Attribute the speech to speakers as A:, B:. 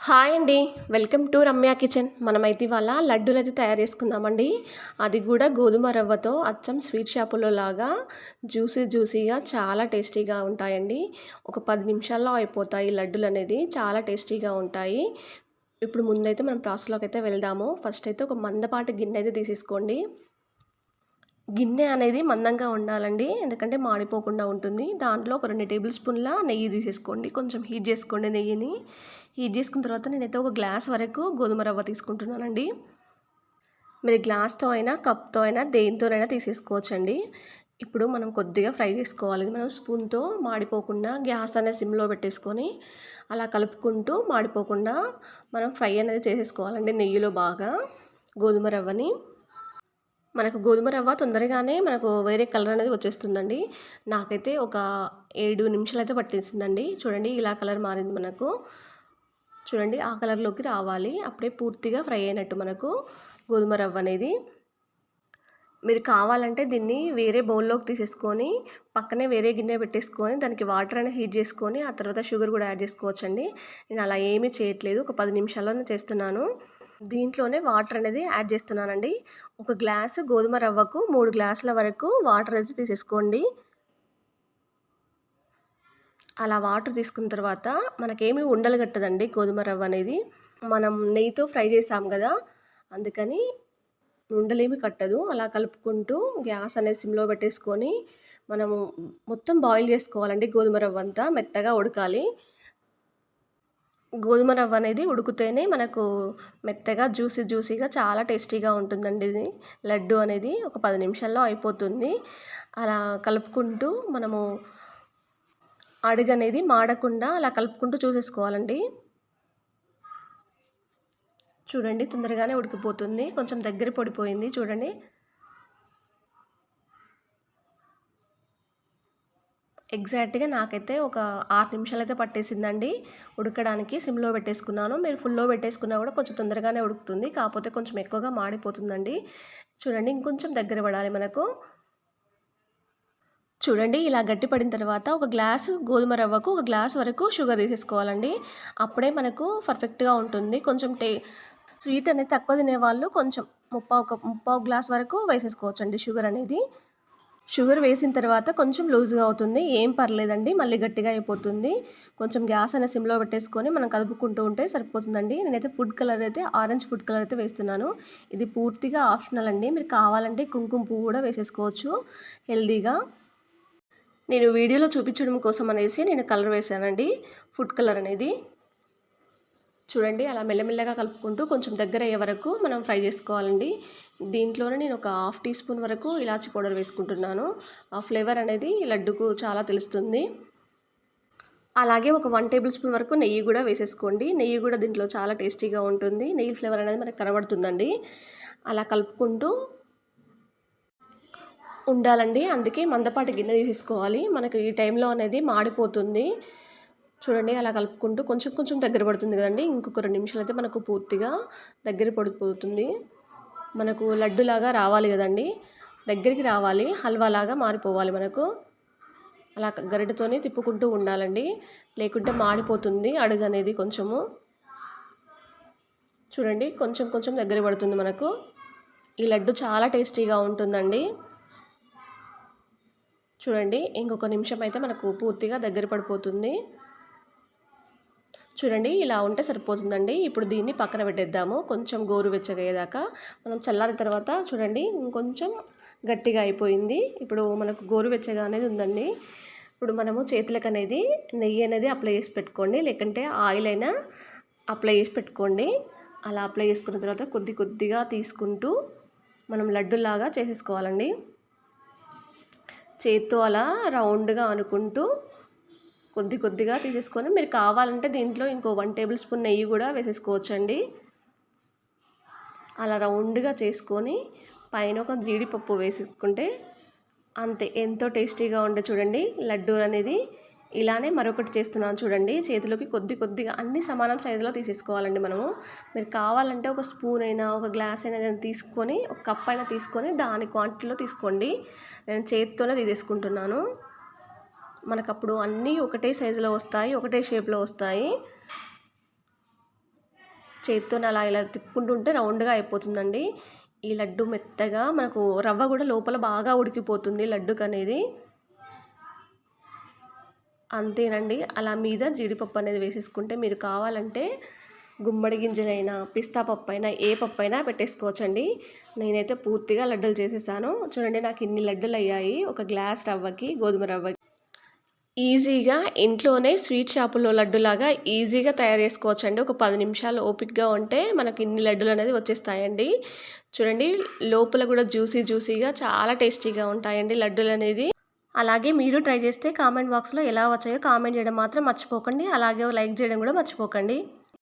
A: Hi అండి. Welcome to Ramya kitchen. మనమైతే ఇవాళ లడ్డూలైతే తయారు చేసుకుందామండి. అది కూడా గోధుమ రవ్వతో అచ్చం స్వీట్ షాపులో లాగా జ్యూసీగా చాలా టేస్టీగా ఉంటాయండి. ఒక 10 నిమిషాల్లో అయిపోతాయి లడ్డూలనేది. చాలా టేస్టీగా ఉంటాయి. ఇప్పుడు ముందైతే మనం ప్రాసెస్‌లోకి అయితే వెళ్దాము. ఫస్ట్ అయితే ఒక మందపాటి గిన్నె అయితే తీసేసుకోండి. గిన్నె అనేది మందంగా ఉండాలండి. ఎందుకంటే మాడిపోకుండా ఉంటుంది. దాంట్లో ఒక 2 టేబుల్ స్పూన్ల నెయ్యి తీసేసుకోండి. కొంచెం హీట్ చేసుకోండి నెయ్యిని. హీట్ చేసుకున్న తర్వాత నేనైతే ఒక గ్లాస్ వరకు గోధుమ రవ్వ తీసుకుంటున్నానండి. మీరు గ్లాస్‌తో అయినా, కప్‌తో అయినా దేనితోనైనా తీసేసుకోవచ్చండి. ఇప్పుడు మనం కొద్దిగా ఫ్రై చేసుకోవాలి. మనం స్పూన్‌తో మాడిపోకుండా గ్యాస్ అనేది సిమ్‌లో పెట్టేసుకొని అలా కలుపుకుంటూ మాడిపోకుండా మనం ఫ్రై అనేది చేసేసుకోవాలండి నెయ్యిలో బాగా గోధుమ రవ్వని. మనకు గోధుమ రవ్వ తొందరగానే మనకు వేరే కలర్ అనేది వచ్చేస్తుందండి. నాకైతే ఒక 7 నిమిషాలైతే పట్టేసిందండి. చూడండి ఇలా కలర్ మారింది మనకు. చూడండి ఆ కలర్‌లోకి రావాలి. అప్పుడే పూర్తిగా ఫ్రై అయినట్టు మనకు గోధుమ రవ్వ అనేది. మీరు కావాలంటే దీన్ని వేరే బౌల్‌లోకి తీసేసుకొని పక్కనే వేరే గిన్నె పెట్టేసుకొని దానికి వాటర్ అనేది హీట్ చేసుకొని ఆ తర్వాత షుగర్ కూడా యాడ్ చేసుకోవచ్చండి. నేను అలా ఏమీ చేయట్లేదు. ఒక 10 నిమిషాల్లోనే చేస్తున్నాను. దీంట్లోనే వాటర్ అనేది యాడ్ చేస్తున్నానండి. ఒక గ్లాసు గోధుమ రవ్వకు 3 గ్లాసుల వరకు వాటర్ అయితే తీసేసుకోండి. అలా వాటర్ తీసుకున్న తర్వాత మనకేమి ఉండలు కట్టదండి గోధుమ రవ్వ అనేది. మనం నెయ్యితో ఫ్రై చేసాం కదా! అందుకని ఉండలేమి కట్టదు. అలా కలుపుకుంటూ గ్యాస్ అనేది సిమ్‌లో పెట్టేసుకొని మనము మొత్తం బాయిల్ చేసుకోవాలండి గోధుమ రవ్వంతా మెత్తగా ఉడకాలి. గోధుమ రవ్వ అనేది ఉడికితేనే మనకు మెత్తగా జ్యూసీగా చాలా టేస్టీగా ఉంటుందండి ఇది. లడ్డు అనేది ఒక 10 నిమిషాల్లో అయిపోతుంది. అలా కలుపుకుంటూ మనము అడుగనేది మాడకుండా అలా కలుపుకుంటూ చూసేసుకోవాలండి. చూడండి తొందరగానే ఉడికిపోతుంది. కొంచెం దగ్గర పడిపోయింది చూడండి. ఎగ్జాక్ట్‌గా నాకైతే ఒక 6 నిమిషాలైతే పట్టేసిందండి ఉడకడానికి. సిమ్‌లో పెట్టేసుకున్నాను. మీరు ఫుల్‌లో పెట్టేసుకున్నా కూడా కొంచెం తొందరగానే ఉడుకుతుంది. కాకపోతే కొంచెం ఎక్కువగా మాడిపోతుందండి. చూడండి ఇంకొంచెం దగ్గర పడాలి మనకు. చూడండి ఇలా గట్టి పడిన తర్వాత ఒక గ్లాసు గోధుమ రవ్వకు ఒక గ్లాస్ వరకు షుగర్ తీసేసుకోవాలండి. అప్పుడే మనకు పర్ఫెక్ట్‌గా ఉంటుంది. కొంచెం స్వీట్ అనేది తక్కువ తినేవాళ్ళు కొంచెం ముప్పావు గ్లాస్ వరకు వేసేసుకోవచ్చండి షుగర్ అనేది. షుగర్ వేసిన తర్వాత కొంచెం లూజ్‌గా అవుతుంది. ఏం పర్లేదండి. మళ్ళీ గట్టిగా అయిపోతుంది. కొంచెం గ్యాస్ అనేది సిమ్‌లో పెట్టేసుకొని మనం కలుపుకుంటూ ఉంటే సరిపోతుందండి. నేనైతే ఆరెంజ్ ఫుడ్ కలర్ అయితే వేస్తున్నాను. ఇది పూర్తిగా ఆప్షనల్ అండి. మీరు కావాలంటే కుంకుమ పువ్వు కూడా వేసేసుకోవచ్చు హెల్తీగా. నేను వీడియోలో చూపించడం కోసం అనేసి నేను కలర్ వేసానండి. ఫుడ్ కలర్ అనేది. చూడండి అలా మెల్లమెల్లగా కలుపుకుంటూ కొంచెం దగ్గర అయ్యే వరకు మనం ఫ్రై చేసుకోవాలండి. దీంట్లోనే నేను ఒక హాఫ్ టీ స్పూన్ వరకు ఇలాచీ పౌడర్ వేసుకుంటున్నాను. ఆ ఫ్లేవర్ అనేది లడ్డుకు చాలా తెలుస్తుంది. అలాగే ఒక 1 టేబుల్ స్పూన్ వరకు నెయ్యి కూడా వేసేసుకోండి. నెయ్యి కూడా దీంట్లో చాలా టేస్టీగా ఉంటుంది. నెయ్యి ఫ్లేవర్ అనేది మనకు కనబడుతుందండి. అలా కలుపుకుంటూ ఉండాలండి. అందుకే మందపాటి గిన్నె తీసేసుకోవాలి. మనకు ఈ టైంలో అనేది మాడిపోతుంది. చూడండి అలా కలుపుకుంటూ కొంచెం దగ్గర పడుతుంది కదండీ. ఇంకొక 2 నిమిషాలైతే మనకు పూర్తిగా దగ్గర పడిపోతుంది. మనకు లడ్డులాగా రావాలి కదండీ. దగ్గరికి రావాలి. హల్వాలాగా మారిపోవాలి మనకు. అలా గరిటెతోని తిప్పుకుంటూ ఉండాలండి. లేకుంటే మాడిపోతుంది అడుగనేది కొంచెము. చూడండి కొంచెం దగ్గర పడుతుంది మనకు. ఈ లడ్డు చాలా టేస్టీగా ఉంటుందండి. చూడండి ఇంకొక నిమిషం అయితే మనకు పూర్తిగా దగ్గర పడిపోతుంది. చూడండి ఇలా ఉంటే సరిపోతుందండి. ఇప్పుడు దీన్ని పక్కన పెట్టేద్దాము. కొంచెం గోరువెచ్చగా అయ్యేదాకా. మనం చల్లారిన తర్వాత చూడండి ఇంకొంచెం గట్టిగా అయిపోయింది. ఇప్పుడు మనకు గోరువెచ్చగా అనేది ఉందండి. ఇప్పుడు మనము చేతులకు అనేది నెయ్యి అనేది అప్లై చేసి పెట్టుకోండి. లేకుంటే ఆయిల్ అయినా అప్లై చేసి పెట్టుకోండి. అలా అప్లై చేసుకున్న తర్వాత కొద్దిగా తీసుకుంటూ మనం లడ్డులాగా చేసేసుకోవాలండి. చేత్తో అలా రౌండ్గా అనుకుంటూ కొద్దిగా తీసేసుకొని మీరు కావాలంటే దీంట్లో ఇంకో 1 టేబుల్ స్పూన్ నెయ్యి కూడా వేసేసుకోవచ్చండి. అలా రౌండ్గా చేసుకొని పైన ఒక జీడిపప్పు వేసుకుంటే అంతే ఎంతో టేస్టీగా ఉండే చూడండి లడ్డు అనేది. ఇలానే మరొకటి చేస్తున్నాను చూడండి. చేతిలోకి కొద్దిగా అన్ని సమానం సైజులో తీసేసుకోవాలండి మనము. మీరు కావాలంటే ఒక స్పూన్ అయినా ఒక గ్లాస్ అయినా ఏదైనా తీసుకొని ఒక కప్ అయినా తీసుకొని దాని క్వాంటిటీలో తీసుకోండి. నేను చేతితోనే తీసేసుకుంటున్నాను. మనకప్పుడు అన్నీ ఒకటే సైజులో వస్తాయి. ఒకటే షేప్‌లో వస్తాయి. చేత్తోని అలా ఇలా తిప్పుకుంటుంటే రౌండ్‌గా అయిపోతుందండి. ఈ లడ్డు మెత్తగా మనకు రవ్వ కూడా లోపల బాగా ఉడికిపోతుంది లడ్డుకనేది. అంతేనండి. అలా మీద జీడిపప్పు అనేది వేసేసుకుంటే మీరు కావాలంటే గుమ్మడి గింజలైనా, పిస్తా పప్పైనా, ఏ పప్పైనా పెట్టేసుకోవచ్చండి. నేనైతే పూర్తిగా లడ్డూలు చేసేసాను. చూడండి నాకు ఇన్ని లడ్డూలయ్యాయి. ఒక గ్లాస్ రవ్వకి, గోధుమ రవ్వకి. ఈజీగా ఇంట్లోనే స్వీట్ షాపులో లడ్డులాగా ఈజీగా తయారు చేసుకోవచ్చండి. ఒక 10 నిమిషాలు ఓపికగా ఉంటే మనకి ఇన్ని లడ్డూలనేది వచ్చేస్తాయండి. చూడండి లోపల కూడా జ్యూసీగా చాలా టేస్టీగా ఉంటాయండి లడ్డూలనేది. అలాగే మీరు ట్రై చేస్తే కామెంట్ బాక్స్‌లో ఎలా వచ్చాయో కామెంట్ చేయడం మాత్రం మర్చిపోకండి. అలాగే లైక్ చేయడం కూడా మర్చిపోకండి.